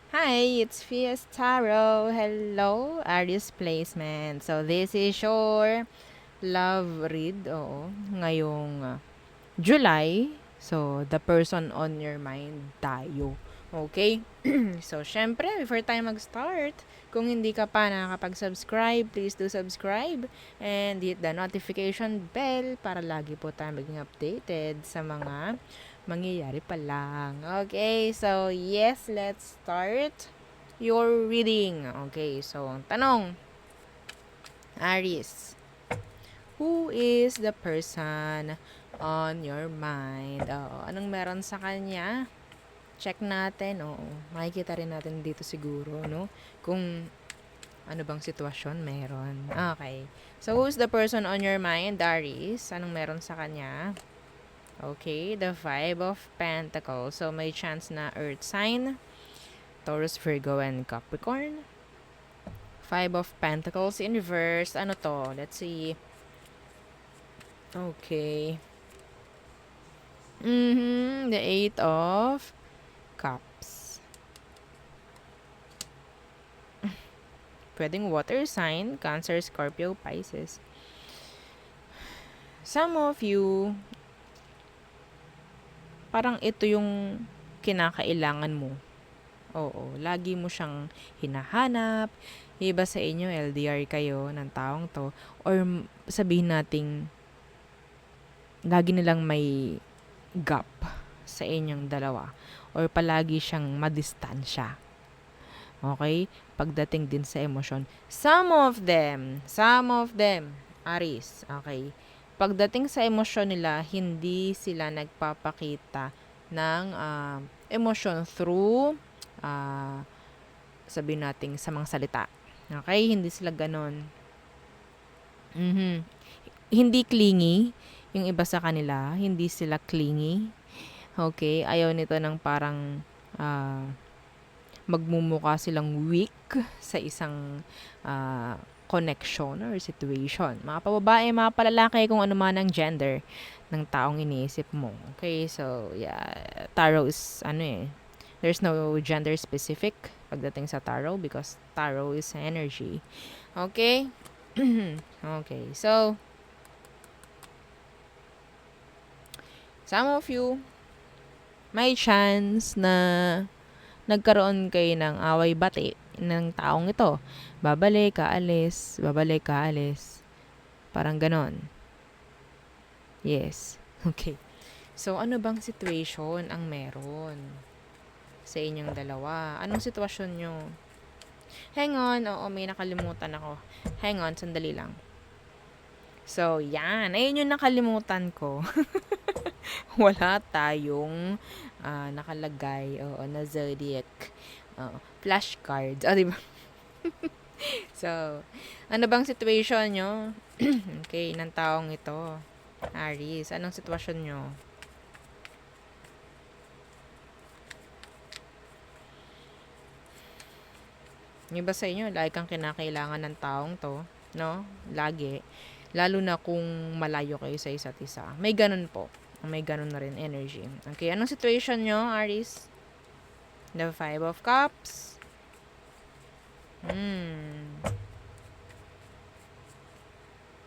Hi, it's Fias Tarot. Hello, Aries Placement. So, this is your love read. Oo, ngayong July. So, the person on your mind tayo. Okay? So, syempre, before tayo mag-start, kung hindi ka pa nakakapag-subscribe, please do subscribe and hit the notification bell para lagi po tayo maging updated sa mga mangyayari pa lang. Okay, so yes, let's start your reading. Okay, so ang tanong, Aries, who is the person on your mind? Anong meron sa kanya? Check natin. Makikita rin natin dito siguro, no? Kung ano bang sitwasyon meron. Okay. So, who's the person on your mind, Aries? Anong meron sa kanya? Okay, the Five of Pentacles. So, may chance na Earth sign, Taurus, Virgo, and Capricorn. Five of Pentacles in reverse. Ano to? Let's see. Okay. The Eight of Cups. Pwedeng water sign, Cancer, Scorpio, Pisces. Some of you, parang ito yung kinakailangan mo. Oo, lagi mo siyang hinahanap. Iba sa inyo, LDR kayo ng taong to. Or sabihin nating, lagi nilang may gap sa inyong dalawa. Or palagi siyang madistansya. Okay? Pagdating din sa emosyon. Some of them, Aries, okay? Pagdating sa emosyon nila, hindi sila nagpapakita ng emosyon through sabihin natin sa mga salita. Okay? Hindi sila ganon. Hindi clingy. Yung iba sa kanila, hindi sila clingy. Okay? Ayaw nito ng parang magmumukha silang weak sa isang connection or situation. Mga pababae, mga palalaki, kung ano man ang gender ng taong iniisip mo. Okay? So, yeah. Tarot is, there's no gender specific pagdating sa tarot because tarot is energy. Okay? Okay. So, some of you, may chance na nagkaroon kayo ng away-bati ng taong ito. Babalik, kaalis. Parang ganon. Yes. Okay. So, ano bang situation ang meron sa inyong dalawa? Anong sitwasyon nyo? Hang on. Oo, may nakalimutan ako. Hang on, sandali lang. So, yan. Ayun yung nakalimutan ko. Wala tayong nakalagay na zodiac flashcards. Diba? So, ano bang situation nyo? Okay, ng taong ito. Aries, anong sitwasyon nyo? Yung iba sa inyo, lagi kang kinakailangan ng taong to, no? Lagi. Lalo na kung malayo kayo sa isa't isa. May ganun po. May ganun na rin energy. Okay, anong situation nyo, Aries? The Five of Cups.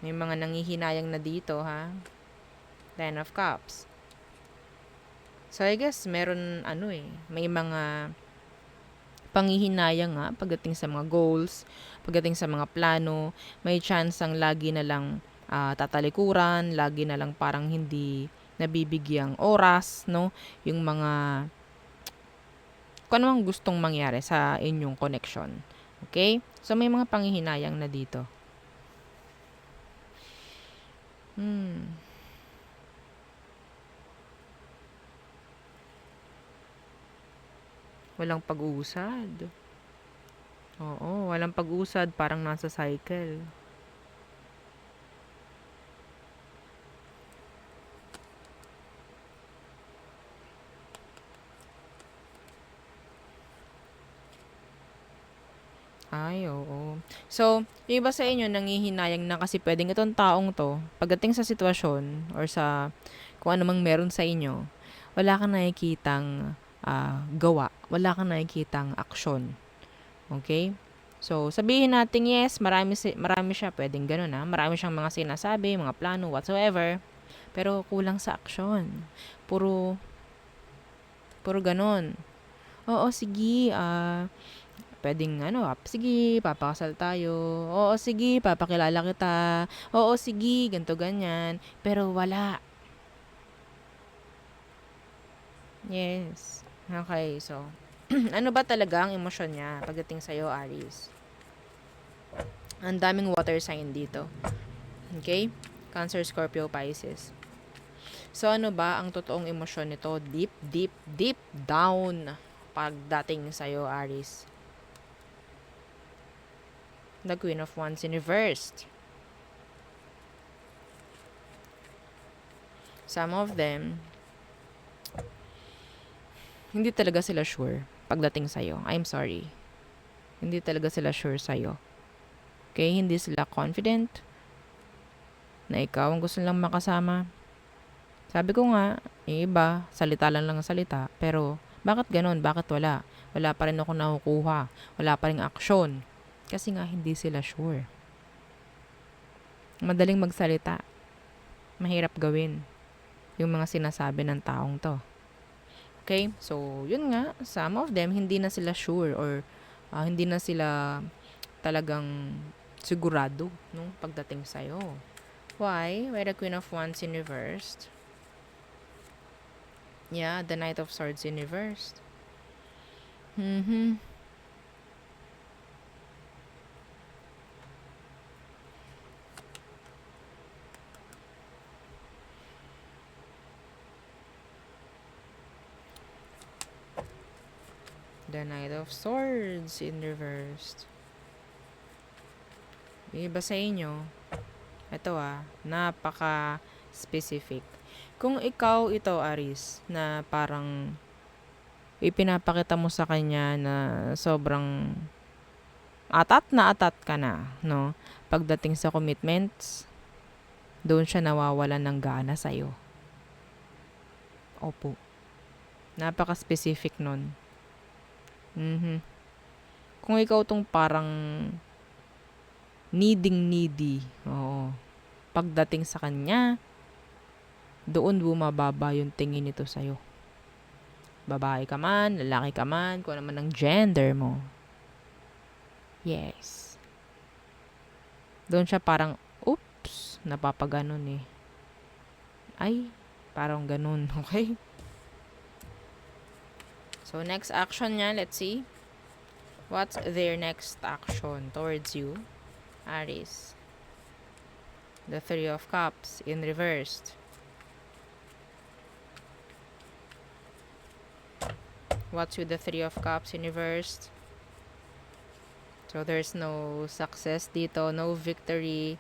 May mga nangihinayang na dito, ha? Ten of Cups. So, I guess, meron, may mga panghihinayang nga pagdating sa mga goals, pagdating sa mga plano. May chance ang lagi na lang tatalikuran, lagi na lang parang hindi nabibigyang oras, no? Yung mga kung ano ang gustong mangyari sa inyong connection. Okay? So, may mga panghihinayang na dito. Walang pag-uusad. Oo, walang pag-usad. Parang nasa cycle. Ay, oo. So, yung iba sa inyo nanghihinayang na kasi pwedeng itong taong to, pagdating sa sitwasyon or sa kung ano mang meron sa inyo, wala kang nakikitang gawa. Wala kang nakikitang aksyon. Okay? So, sabihin natin, yes, marami siya, pwedeng ganun marami siyang mga sinasabi, mga plano, whatsoever, pero kulang sa aksyon. Puro ganun. Oo, sige, pwedeng sige, papakasal tayo. Oo, sige, papakilala kita. Oo, sige, ganto ganyan. Pero wala. Yes. Okay, so, ano ba talaga ang emosyon niya pagdating sa'yo, Aries? Ang daming water sign dito. Okay? Cancer, Scorpio, Pisces. So, ano ba ang totoong emosyon nito? Deep, deep, deep down pagdating sa'yo, Aries. The Queen of Wands in reversed. Some of them, hindi talaga sila sure pagdating sa'yo. I'm sorry. Hindi talaga sila sure sa'yo. Okay? Hindi sila confident na ikaw ang gusto nilang makasama. Sabi ko nga, iba, salita lang ang salita. Pero, bakit ganun? Bakit wala? Wala pa rin ako nakukuha. Wala pa rin aksyon. Kasi nga, hindi sila sure. Madaling magsalita. Mahirap gawin yung mga sinasabi ng taong to. Okay? So, yun nga, some of them, hindi na sila sure or hindi na sila talagang sigurado nung pagdating sa'yo. Why? Why the Queen of Wands in reversed? Yeah, the Knight of Swords in reversed. The Knight of Swords in reversed. Iba sa inyo. Ito napaka-specific. Kung ikaw ito, Aries, na parang ipinapakita mo sa kanya na sobrang atat ka na, no? Pagdating sa commitments, doon siya nawawalan ng gana sa'yo. Opo. Napaka-specific nun. Kung ikaw tong parang needy, oo, pagdating sa kanya, doon bumababa yung tingin nito sa'yo. Babae ka man, lalaki ka man, kung ano man ang gender mo. Yes. Doon siya parang, oops, napapaganon eh. Ay, parang ganun, okay? So, next action niya, let's see. What's their next action towards you, Aries? The Three of Cups in reversed. What's with the Three of Cups in reversed? So, there's no success dito, no victory.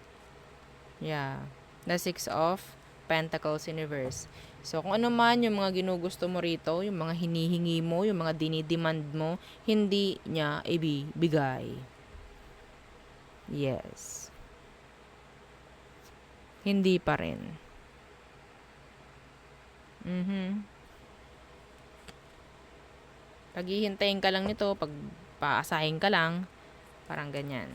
Yeah. The Six of Pentacles in reverse. So, kung ano man yung mga ginugusto mo rito, yung mga hinihingi mo, yung mga dinidemand mo, hindi niya ibibigay. Yes. Hindi pa rin. Paghihintayin ka lang nito, pag-paasahin ka lang, parang ganyan.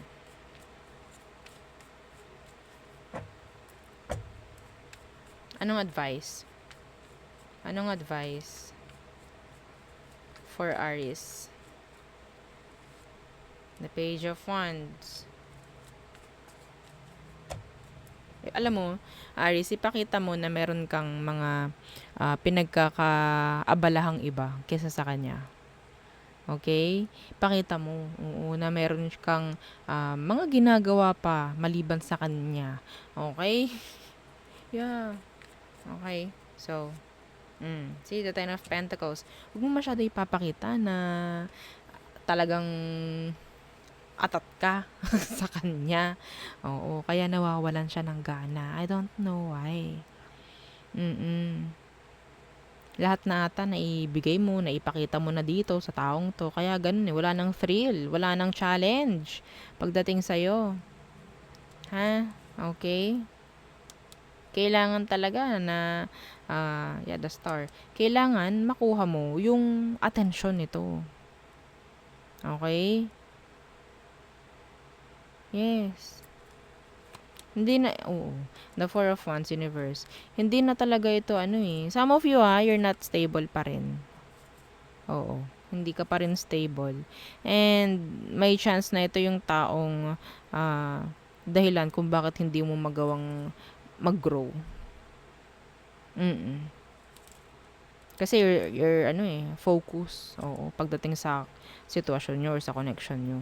Anong advice? Anong advice for Aries? The Page of Wands. Alam mo, Aries, ipakita mo na meron kang mga pinagkakaabalahang iba kesa sa kanya. Okay? Pakita mo na meron kang mga ginagawa pa maliban sa kanya. Okay? Yeah. Okay. So, see, the Ten of Pentacles. Huwag mo masyado ipapakita na talagang atat ka sa kanya. Oo, kaya nawawalan siya ng gana. I don't know why. Lahat na ata na ibigay mo, na ipakita mo na dito sa taong to. Kaya ganun wala nang thrill, wala nang challenge pagdating sa'yo. Ha? Okay? Kailangan talaga na, yeah, the star. Kailangan makuha mo yung atensyon nito. Okay? Yes. Hindi na, oo. The Four of Wands universe. Hindi na talaga ito ano eh. Some of you you're not stable pa rin. Oo. Hindi ka pa rin stable. And may chance na ito yung taong dahilan kung bakit hindi mo magawang mag-grow. Kasi you're ano eh, focus. Oo, pagdating sa sitwasyon nyo or sa connection nyo.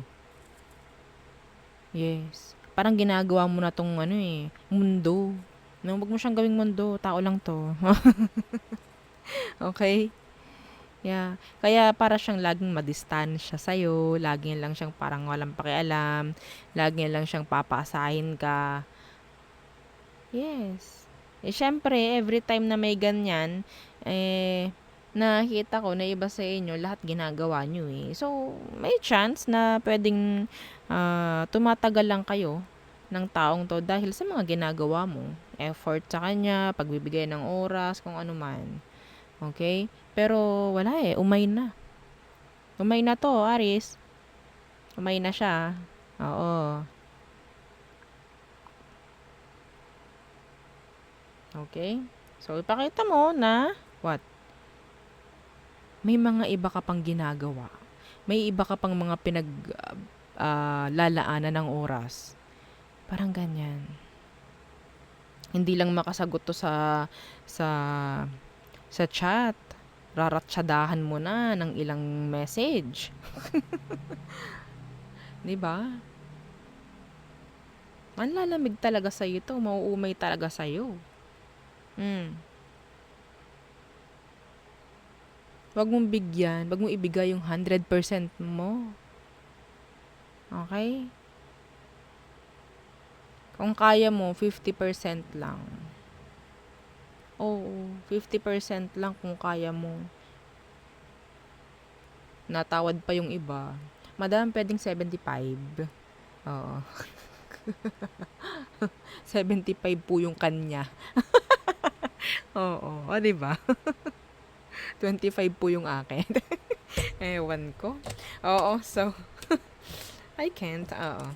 Yes. Parang ginagawa mo na tong ano eh, mundo. No, wag mo siyang gawing mundo. Tao lang to. Okay? Yeah. Kaya para siyang laging madistansya sa'yo. Lagi lang siyang parang walang pakialam. Lagi lang siyang papasahin ka. Yes. Eh, syempre, every time na may ganyan, nakita ko na iba sa inyo, lahat ginagawa nyo eh. So, may chance na pwedeng tumatagal lang kayo ng taong to dahil sa mga ginagawa mo. Effort sa kanya, pagbibigay ng oras, kung ano man. Okay? Pero wala eh, umay na. Umay na to, Aris. Umay na siya. Oo. Okay? So, ipakita mo na, what? May mga iba ka pang ginagawa. May iba ka pang mga lalaanan ng oras. Parang ganyan. Hindi lang makasagot to sa sa chat. Raratsyadahan mo na ng ilang message. 'Di ba? Manlalamig talaga sa ito, mauumay talaga sa iyo. Wag mong bigyan, wag mong ibigay yung 100% mo. Okay? Kung kaya mo, 50% lang. Oo, 50% lang kung kaya mo. Natawad pa yung iba. Madam, pwedeng 75. Oo. 75 po yung kanya. Oo, o, diba? 25 po yung akin. Ewan ko. Oo, so, I can't. Oo.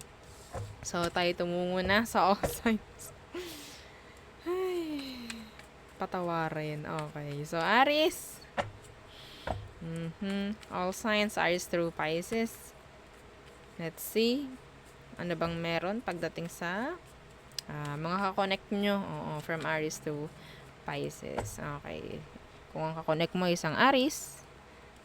So, tayo tumungo na sa all signs. Ay, patawarin. Okay. So, Aries. All signs, Aries through Pisces. Let's see. Ano bang meron pagdating sa mga kakonect nyo? Oo, from Aries to Pisces. Okay. Kung ang kakonect mo isang Aries,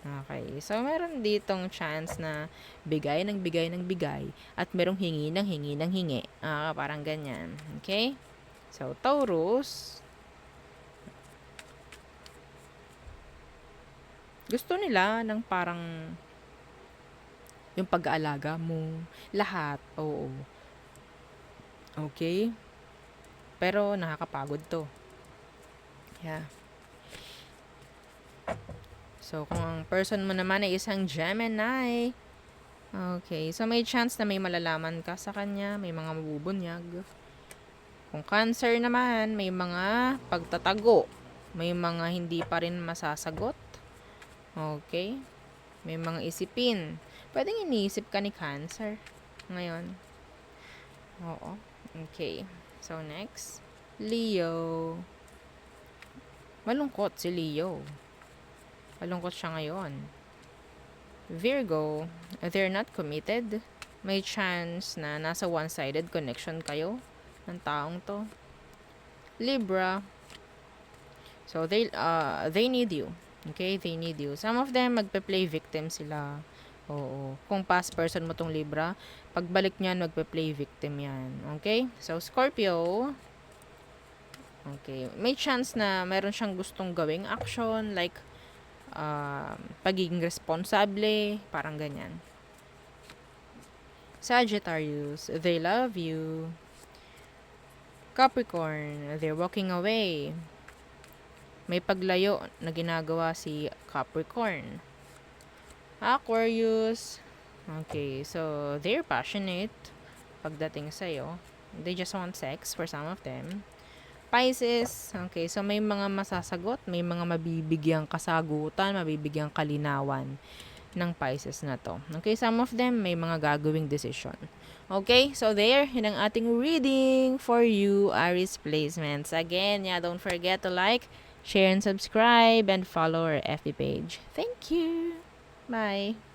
okay. So, meron ditong chance na bigay ng bigay ng bigay at merong hingi ng hingi ng hingi. Parang ganyan. Okay? So, Taurus, gusto nila ng parang yung pag-aalaga mo, lahat, oo. Okay? Pero nakakapagod to. Yeah. So, kung ang person mo naman ay isang Gemini, okay, so may chance na may malalaman ka sa kanya, may mga mabubunyag. Kung Cancer naman, may mga pagtatago, may mga hindi pa rin masasagot. Okay? May mga isipin. Pwedeng iniisip ka ni Cancer ngayon. Oo. Okay. So, next. Leo. Malungkot si Leo. Malungkot siya ngayon. Virgo. They're not committed. May chance na nasa one-sided connection kayo ng taong to. Libra. So, they need you. Okay? They need you. Some of them, magpe-play victim sila. Oo. Kung past person mo tong Libra, pagbalik niyan, magpe-play victim yan. Okay? So, Scorpio. Okay. May chance na meron siyang gustong gawing action, like, pagiging responsable, parang ganyan. Sagittarius, they love you. Capricorn, they're walking away. May paglayo na ginagawa si Capricorn. Aquarius, okay, so they're passionate pagdating sa'yo. They just want sex for some of them. Pisces, okay, so may mga masasagot, may mga mabibigyang kasagutan, mabibigyang kalinawan ng Pisces na to. Okay, some of them may mga gagawing decision. Okay, so there, yun ang ating reading for you, Aries placements. Again, don't forget to like, share, and subscribe, and follow our FB page. Thank you. Bye.